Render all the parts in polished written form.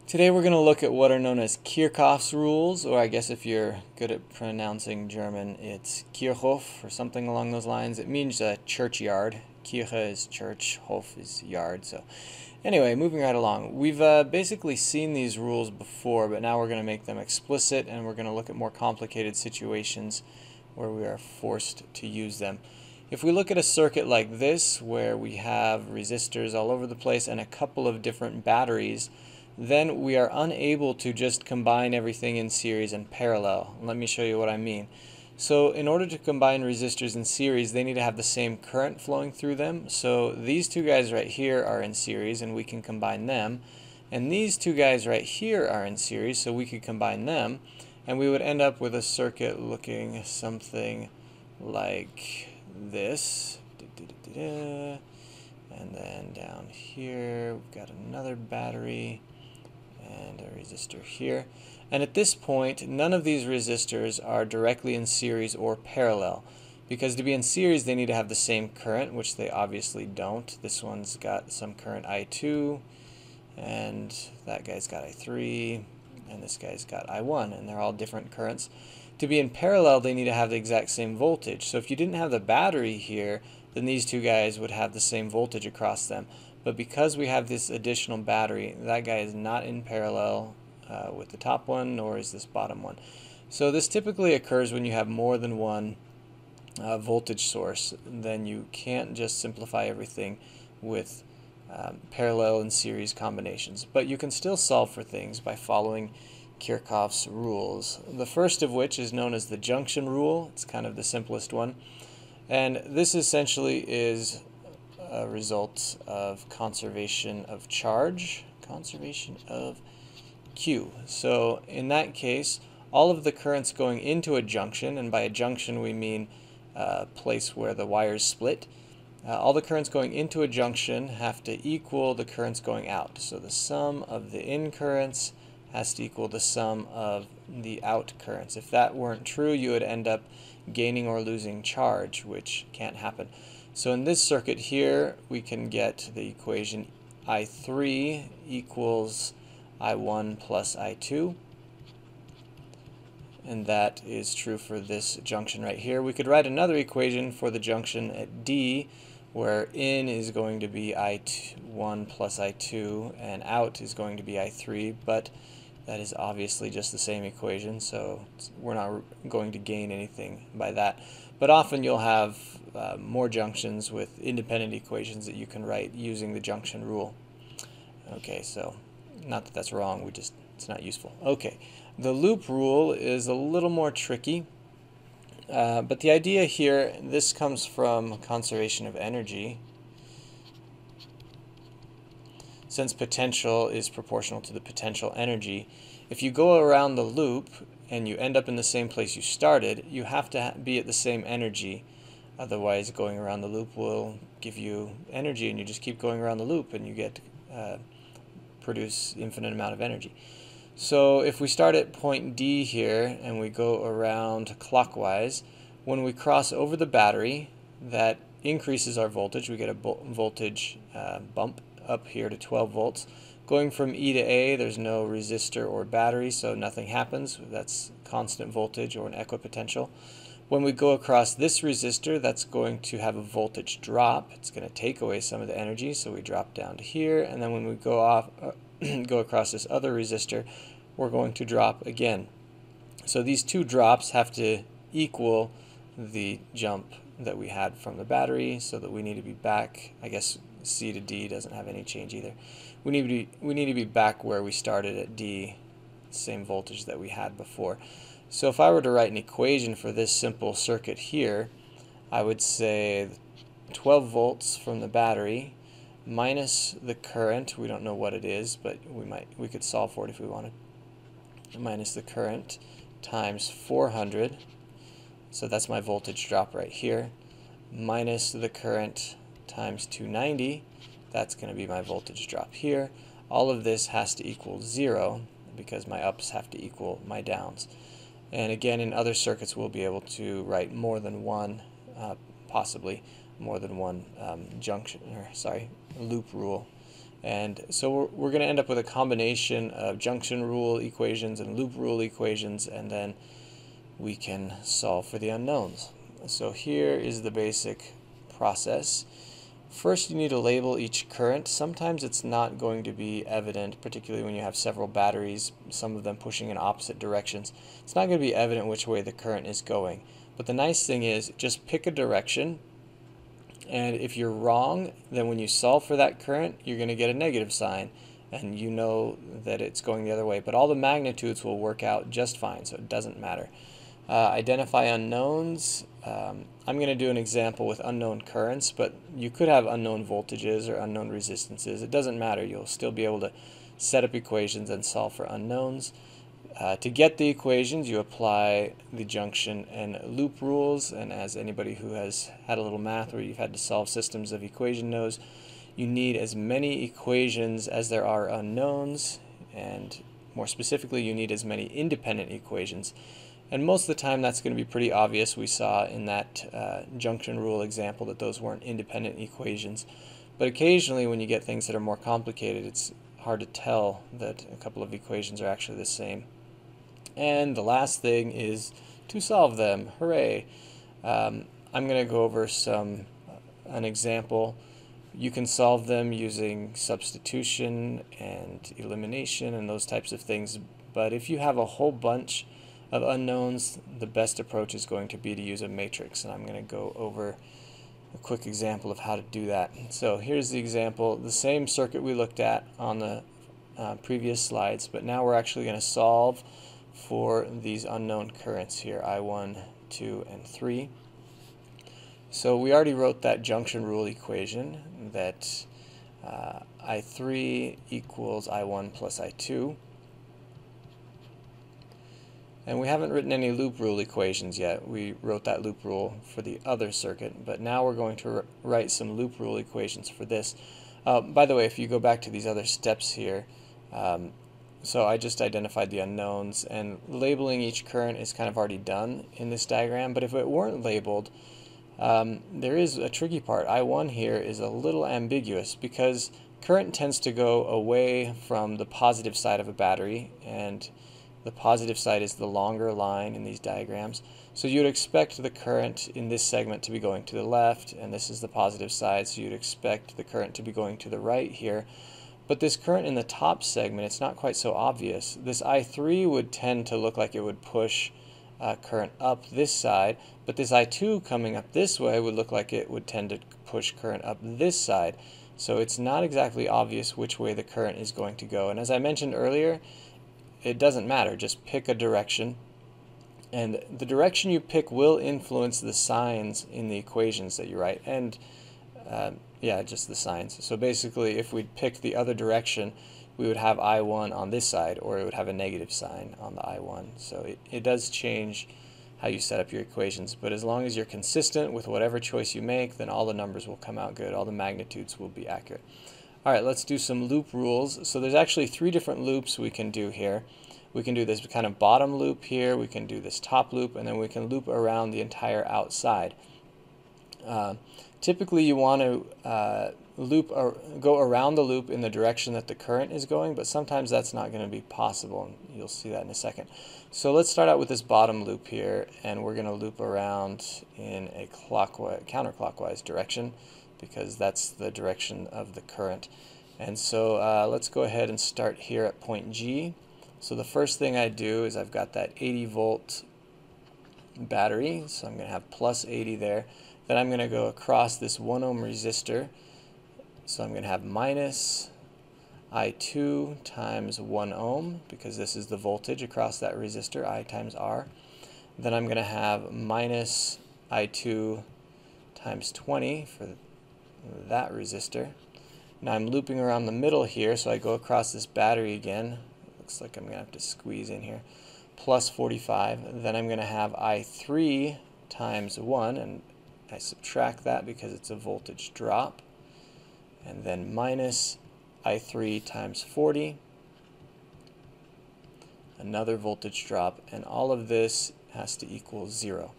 Today we're going to look at what are known as Kirchhoffs rules, or I guess if you're good at pronouncing German, it's Kirchhoff or something along those lines. It means a churchyard. Kirche is church, Hof is yard. So anyway, moving right along. We've basically seen these rules before, but now we're going to make them explicit, and we're going to look at more complicated situations where we are forced to use them. If we look at a circuit like this, where we have resistors all over the place and a couple of different batteries, then we are unable to just combine everything in series and parallel. Let me show you what I mean. So in order to combine resistors in series, they need to have the same current flowing through them. So these two guys right here are in series, and we can combine them. And these two guys right here are in series, so we could combine them. And we would end up with a circuit looking something like this. And then down here, we've got another battery and a resistor here. And at this point, none of these resistors are directly in series or parallel, because to be in series they need to have the same current, which they obviously don't. This one's got some current I2, and that guy's got I3, and this guy's got I1, and they're all different currents. To be in parallel, they need to have the exact same voltage. So if you didn't have the battery here, then these two guys would have the same voltage across them. But because we have this additional battery, that guy is not in parallel with the top one, nor is this bottom one. So this typically occurs when you have more than one voltage source. Then you can't just simplify everything with parallel and series combinations. But you can still solve for things by following Kirchhoffs rules. The first of which is known as the Junction rule. It's kind of the simplest one. And this essentially is a result of conservation of charge, conservation of Q. So in that case, all of the currents going into a junction, and by a junction we mean a place where the wires split, all the currents going into a junction have to equal the currents going out. So the sum of the in currents has to equal the sum of the out currents. If that weren't true, you would end up gaining or losing charge, which can't happen. So in this circuit here, we can get the equation I3 equals I1 plus I2. And that is true for this junction right here. We could write another equation for the junction at D, where in is going to be I1 plus I2, and out is going to be I3, but that is obviously just the same equation, so we're not going to gain anything by that. But often you'll have more junctions with independent equations that you can write using the junction rule. Okay, so not that that's wrong, it's not useful. Okay, the loop rule is a little more tricky, but the idea here, this comes from conservation of energy. Since potential is proportional to the potential energy, if you go around the loop and you end up in the same place you started, you have to be at the same energy. Otherwise, going around the loop will give you energy, and you just keep going around the loop, and you get produce infinite amount of energy. So if we start at point D here and we go around clockwise, when we cross over the battery, that increases our voltage. We get a voltage bump up here to 12 volts. Going from E to A, there's no resistor or battery, so nothing happens. That's constant voltage or an equipotential. When we go across this resistor, that's going to have a voltage drop. It's going to take away some of the energy, so we drop down to here. And then when we go go across this other resistor, we're going to drop again. So these two drops have to equal the jump that we had from the battery, so that we need to be back. I guess C to D doesn't have any change either. We need to be back where we started at D, same voltage that we had before. So if I were to write an equation for this simple circuit here, I would say 12 volts from the battery minus the current, we don't know what it is, but we could solve for it if we wanted, minus the current times 400, so that's my voltage drop right here, minus the current times 290, that's going to be my voltage drop here. All of this has to equal 0 because my ups have to equal my downs. And again, in other circuits we'll be able to write more than one, possibly more than one loop rule. And so we're going to end up with a combination of junction rule equations and loop rule equations, and then we can solve for the unknowns. So here is the basic process. First, you need to label each current. Sometimes it's not going to be evident, particularly when you have several batteries, some of them pushing in opposite directions. It's not going to be evident which way the current is going. But the nice thing is, just pick a direction, and if you're wrong, then when you solve for that current, you're going to get a negative sign, and you know that it's going the other way. But all the magnitudes will work out just fine, so it doesn't matter. Identify unknowns. I'm going to do an example with unknown currents, but you could have unknown voltages or unknown resistances. It doesn't matter. You'll still be able to set up equations and solve for unknowns. To get the equations, you apply the junction and loop rules, and as anybody who has had a little math where you've had to solve systems of equation knows, you need as many equations as there are unknowns, and more specifically, you need as many independent equations. And most of the time that's going to be pretty obvious. We saw in that junction rule example that those weren't independent equations. But occasionally when you get things that are more complicated, it's hard to tell that a couple of equations are actually the same. And the last thing is to solve them. Hooray! I'm going to go over an example. You can solve them using substitution and elimination and those types of things. But if you have a whole bunch of unknowns, the best approach is going to be to use a matrix, and I'm going to go over a quick example of how to do that. So here's the example, the same circuit we looked at on the previous slides, but now we're actually going to solve for these unknown currents here, I1, 2, and 3. So we already wrote that junction rule equation that I3 equals I1 plus I2. And we haven't written any loop rule equations yet. We wrote that loop rule for the other circuit, but now we're going to write some loop rule equations for this. By the way, if you go back to these other steps here, so I just identified the unknowns, and labeling each current is kind of already done in this diagram, but if it weren't labeled, there is a tricky part. I1 here is a little ambiguous because current tends to go away from the positive side of a battery, and the positive side is the longer line in these diagrams. So you'd expect the current in this segment to be going to the left, and this is the positive side, so you'd expect the current to be going to the right here. But this current in the top segment, it's not quite so obvious. This I3 would tend to look like it would push current up this side, but this I2 coming up this way would look like it would tend to push current up this side. So it's not exactly obvious which way the current is going to go. And as I mentioned earlier, it doesn't matter, just pick a direction, and the direction you pick will influence the signs in the equations that you write, and yeah, just the signs. So basically, if we picked the other direction, we would have I1 on this side, or it would have a negative sign on the I1. So it does change how you set up your equations, but as long as you're consistent with whatever choice you make, then all the numbers will come out good, all the magnitudes will be accurate. Alright, let's do some loop rules. So there's actually 3 different loops we can do here. We can do this kind of bottom loop here, we can do this top loop, and then we can loop around the entire outside. Typically you want to go around the loop in the direction that the current is going, but sometimes that's not going to be possible, and you'll see that in a second. So let's start out with this bottom loop here, and we're going to loop around in a counterclockwise direction, because that's the direction of the current. And so let's go ahead and start here at point G. So the first thing I do is I've got that 80 volt battery, so I'm going to have plus 80 there. Then I'm going to go across this 1 ohm resistor, so I'm going to have minus I2 times 1 ohm, because this is the voltage across that resistor, I times R. Then I'm going to have minus I2 times 20 for that resistor. Now I'm looping around the middle here, so I go across this battery again. Looks like I'm going to have to squeeze in here. Plus 45. Then I'm going to have I3 times 1, and I subtract that because it's a voltage drop. And then minus I3 times 40. Another voltage drop, and all of this has to equal 0.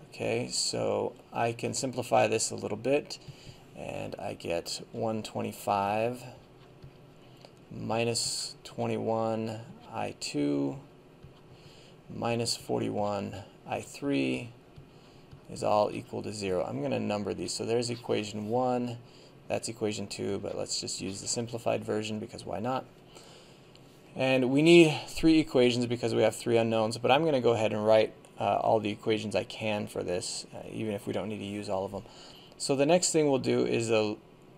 Okay, so I can simplify this a little bit, and I get 125 minus 21 I2 minus 41 I3 is all equal to 0. I'm going to number these. So there's equation 1, that's equation 2, but let's just use the simplified version because why not? And we need 3 equations because we have 3 unknowns, but I'm going to go ahead and write all the equations I can for this, even if we don't need to use all of them. So the next thing we'll do is a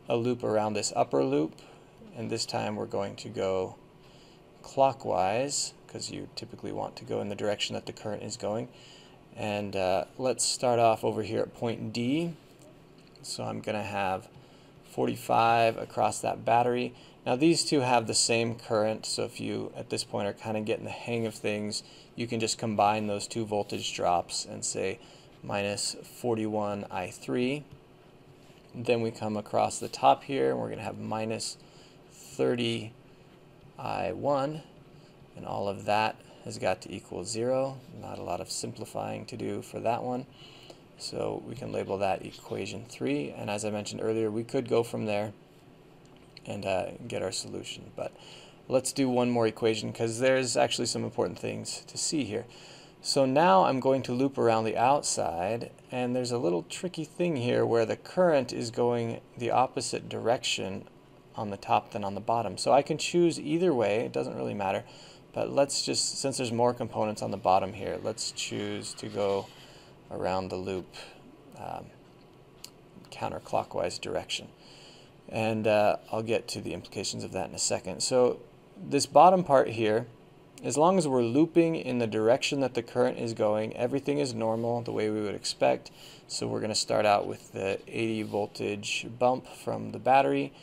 loop around this upper loop, and this time we're going to go clockwise because you typically want to go in the direction that the current is going. And let's start off over here at point D. So I'm going to have 45 across that battery. Now these two have the same current, so if you at this point are kind of getting the hang of things, you can just combine those two voltage drops and say minus 41 I3. Then we come across the top here and we're going to have minus 30 I1, and all of that has got to equal 0. Not a lot of simplifying to do for that one. So we can label that equation 3, and as I mentioned earlier, we could go from there and get our solution. But let's do one more equation because there's actually some important things to see here. So now I'm going to loop around the outside, and there's a little tricky thing here where the current is going the opposite direction on the top than on the bottom. So I can choose either way, it doesn't really matter. But let's just, since there's more components on the bottom here, let's choose to go around the loop counterclockwise direction. And I'll get to the implications of that in a second. So this bottom part here, as long as we're looping in the direction that the current is going, everything is normal the way we would expect. So we're going to start out with the 80 voltage bump from the battery.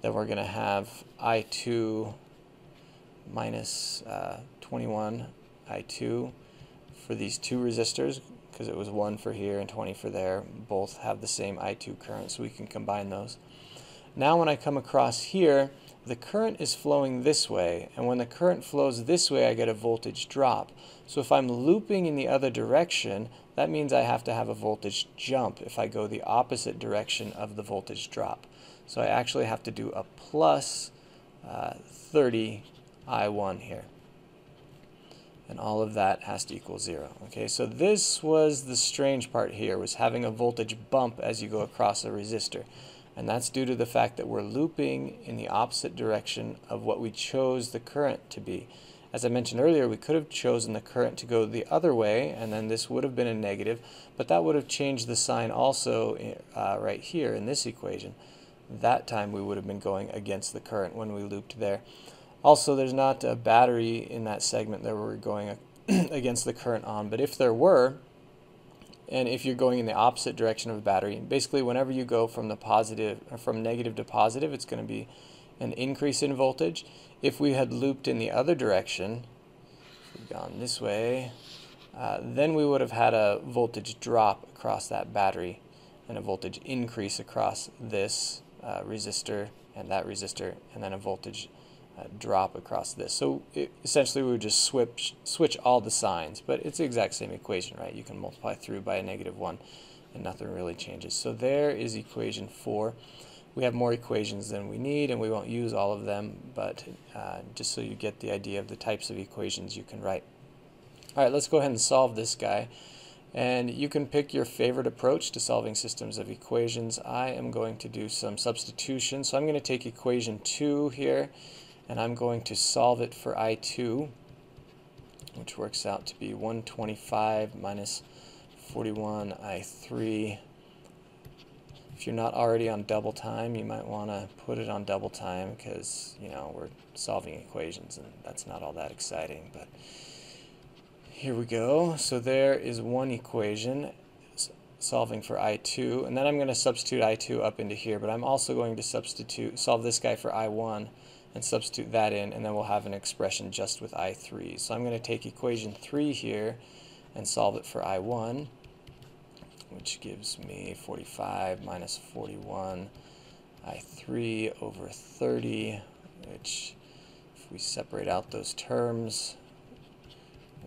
Then we're going to have I2 minus 21 I2 for these two resistors, because it was 1 for here and 20 for there. Both have the same I2 current, so we can combine those. Now when I come across here, the current is flowing this way, and when the current flows this way I get a voltage drop. So if I'm looping in the other direction, that means I have to have a voltage jump if I go the opposite direction of the voltage drop. So I actually have to do a plus 30 I1 here. And all of that has to equal 0. Okay, so this was the strange part here, was having a voltage bump as you go across a resistor. And that's due to the fact that we're looping in the opposite direction of what we chose the current to be. As I mentioned earlier, we could have chosen the current to go the other way, and then this would have been a negative, but that would have changed the sign also right here in this equation. That time we would have been going against the current when we looped there. Also, there's not a battery in that segment that we're going against the current on, but if there were, and if you're going in the opposite direction of the battery, basically whenever you go from the positive or from negative to positive, it's going to be an increase in voltage. If we had looped in the other direction, if we'd gone this way, then we would have had a voltage drop across that battery and a voltage increase across this resistor, and then a voltage drop across this. So essentially we would just switch all the signs, but it's the exact same equation, right? You can multiply through by a -1 and nothing really changes. So there is equation 4. We have more equations than we need, and we won't use all of them, but just so you get the idea of the types of equations you can write. Alright, let's go ahead and solve this guy. And you can pick your favorite approach to solving systems of equations. I am going to do some substitution. So I'm going to take equation 2 here, and I'm going to solve it for I2, which works out to be 125 minus 41 I3. If you're not already on double time, you might want to put it on double time because, you know, we're solving equations and that's not all that exciting. But here we go. So there is one equation solving for I2, and then I'm going to substitute I2 up into here, but I'm also going to solve this guy for I1 and substitute that in, and then we'll have an expression just with I3. So I'm going to take equation 3 here and solve it for I1, which gives me 45 minus 41 I3 over 30, which if we separate out those terms,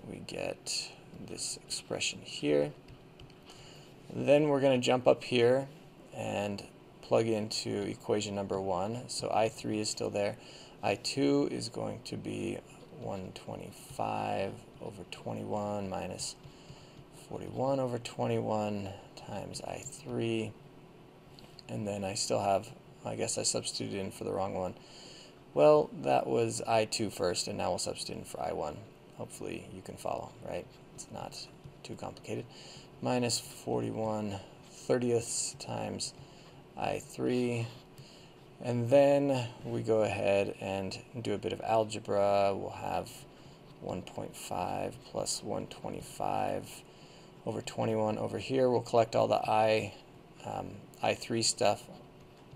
we get this expression here. Then we're going to jump up here and plug into equation number 1. So I3 is still there. I2 is going to be 125 over 21 minus 41 over 21 times I3. And then I still have, I guess I substituted in for the wrong one. Well, that was I2 first, and now we'll substitute in for I1. Hopefully you can follow, right? It's not too complicated. Minus 41/30 times I3. And then we go ahead and do a bit of algebra. We'll have 1.5 plus 125 over 21 over here. We'll collect all the I3 stuff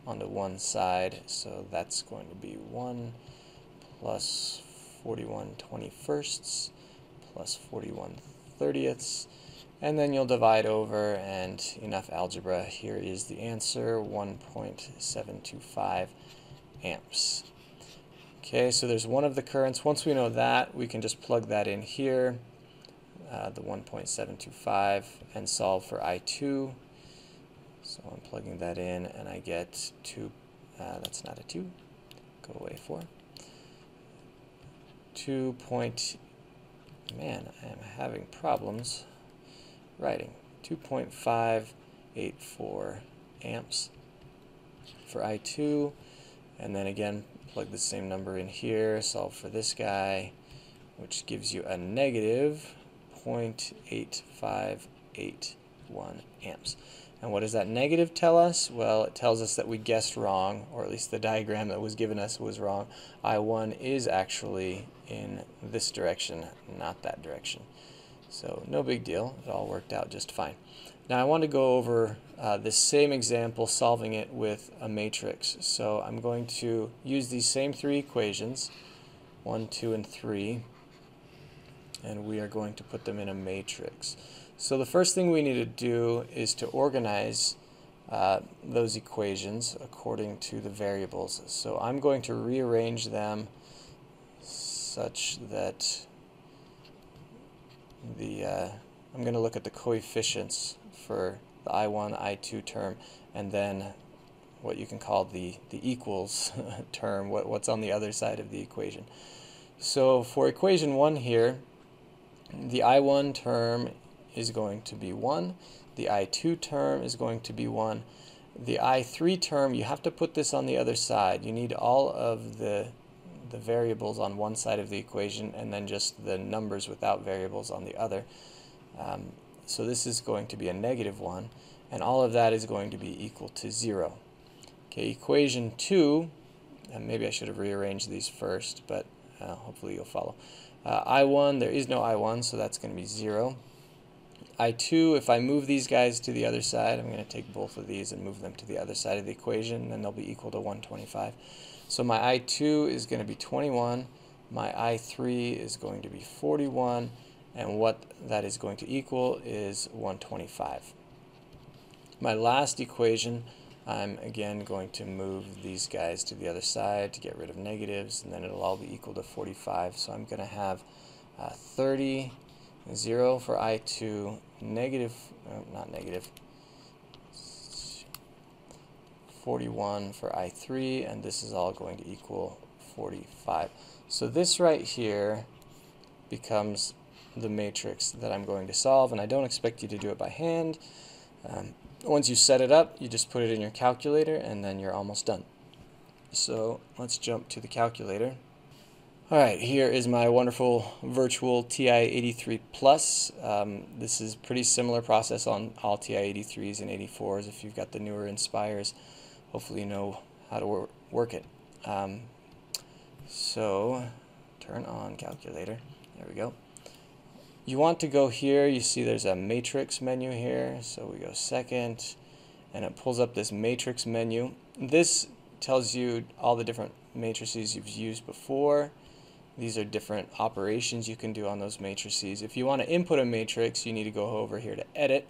onto one side. So that's going to be 1 plus 41/21 plus 41/30. And then you'll divide over, and enough algebra. Here is the answer, 1.725 amps. Okay, so there's one of the currents. Once we know that, we can just plug that in here, the 1.725, and solve for I2. So I'm plugging that in, and I get 2, that's not a 2, go away 4. 2 point, man, I am having problems writing. 2.584 amps for I2, and then again plug the same number in here, solve for this guy, which gives you a negative 0.8581 amps. And what does that negative tell us? Well, it tells us that we guessed wrong, or at least the diagram that was given us was wrong. I1 is actually in this direction, not that direction. So no big deal, it all worked out just fine. Now I want to go over this same example, solving it with a matrix. So I'm going to use these same three equations, 1, 2, and 3, and we are going to put them in a matrix. So the first thing we need to do is to organize those equations according to the variables. So I'm going to rearrange them such that I'm going to look at the coefficients for the I1, I2 term, and then what you can call the equals term, what's on the other side of the equation. So for equation 1 here, the I1 term is going to be 1, the I2 term is going to be 1, the I3 term, you have to put this on the other side. You need all of the variables on one side of the equation and then just the numbers without variables on the other. So this is going to be a -1, and all of that is going to be equal to 0. Okay, equation 2, and maybe I should have rearranged these first, but hopefully you'll follow. I1, there is no I1, so that's going to be 0. I2, if I move these guys to the other side, I'm going to take both of these and move them to the other side of the equation, and then they'll be equal to 125. So my I2 is going to be 21, my I3 is going to be 41, and what that is going to equal is 125. My last equation, I'm again going to move these guys to the other side to get rid of negatives, and then it'll all be equal to 45. So I'm going to have 30, 0 for I2, not negative, 41 for I3, and this is all going to equal 45. So this right here becomes the matrix that I'm going to solve, and I don't expect you to do it by hand. Once you set it up, you just put it in your calculator, and then you're almost done. So let's jump to the calculator. Alright, here is my wonderful virtual TI-83 Plus. This is a pretty similar process on all TI-83s and 84s. If you've got the newer Inspires, hopefully you know how to work it. So turn on calculator. There we go. You want to go here. You see there's a matrix menu here. So we go second, and it pulls up this matrix menu. This tells you all the different matrices you've used before. These are different operations you can do on those matrices. If you want to input a matrix, you need to go over here to edit.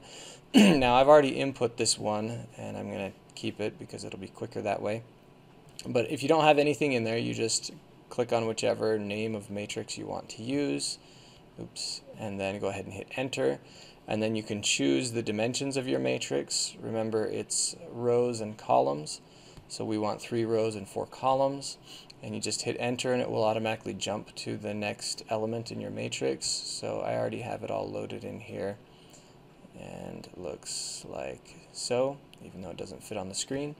Now I've already input this one, and I'm going to keep it because it'll be quicker that way. But if you don't have anything in there, you just click on whichever name of matrix you want to use. Oops, and then go ahead and hit enter, and then you can choose the dimensions of your matrix. Remember, it's rows and columns, so we want 3 rows and 4 columns, and you just hit enter and it will automatically jump to the next element in your matrix. So I already have it all loaded in here, and it looks like so, even though it doesn't fit on the screen.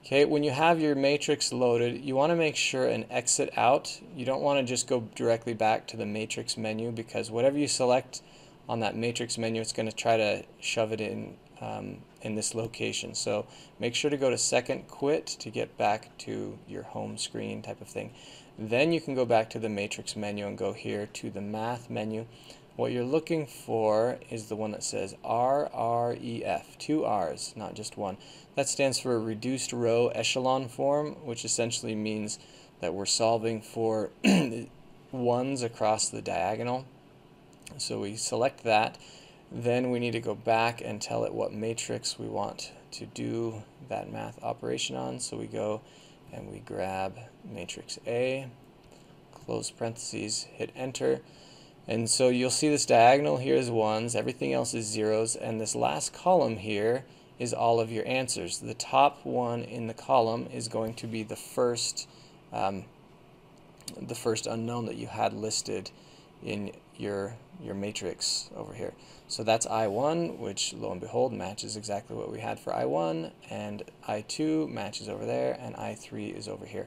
Okay, when you have your matrix loaded, you want to make sure and exit out. You don't want to just go directly back to the matrix menu, because whatever you select on that matrix menu, it's going to try to shove it in this location. So make sure to go to second quit to get back to your home screen type of thing. Then you can go back to the matrix menu and go here to the math menu. What you're looking for is the one that says RREF, 2 R's, not just one. That stands for reduced row echelon form, which essentially means that we're solving for ones across the diagonal. So we select that. Then we need to go back and tell it what matrix we want to do that math operation on. So we go and we grab matrix A, close parentheses, hit enter. And so you'll see this diagonal here is ones, everything else is zeros, and this last column here is all of your answers. The top one in the column is going to be the first unknown that you had listed in your matrix over here. So that's I1, which lo and behold matches exactly what we had for I1, and I2 matches over there, and I3 is over here.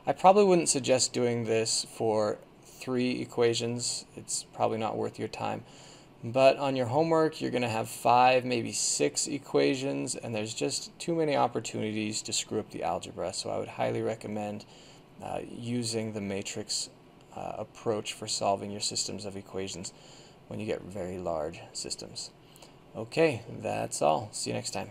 I probably wouldn't suggest doing this for 3 equations. It's probably not worth your time. But on your homework, you're going to have 5, maybe 6 equations, and there's just too many opportunities to screw up the algebra. So I would highly recommend using the matrix approach for solving your systems of equations when you get very large systems. Okay, that's all. See you next time.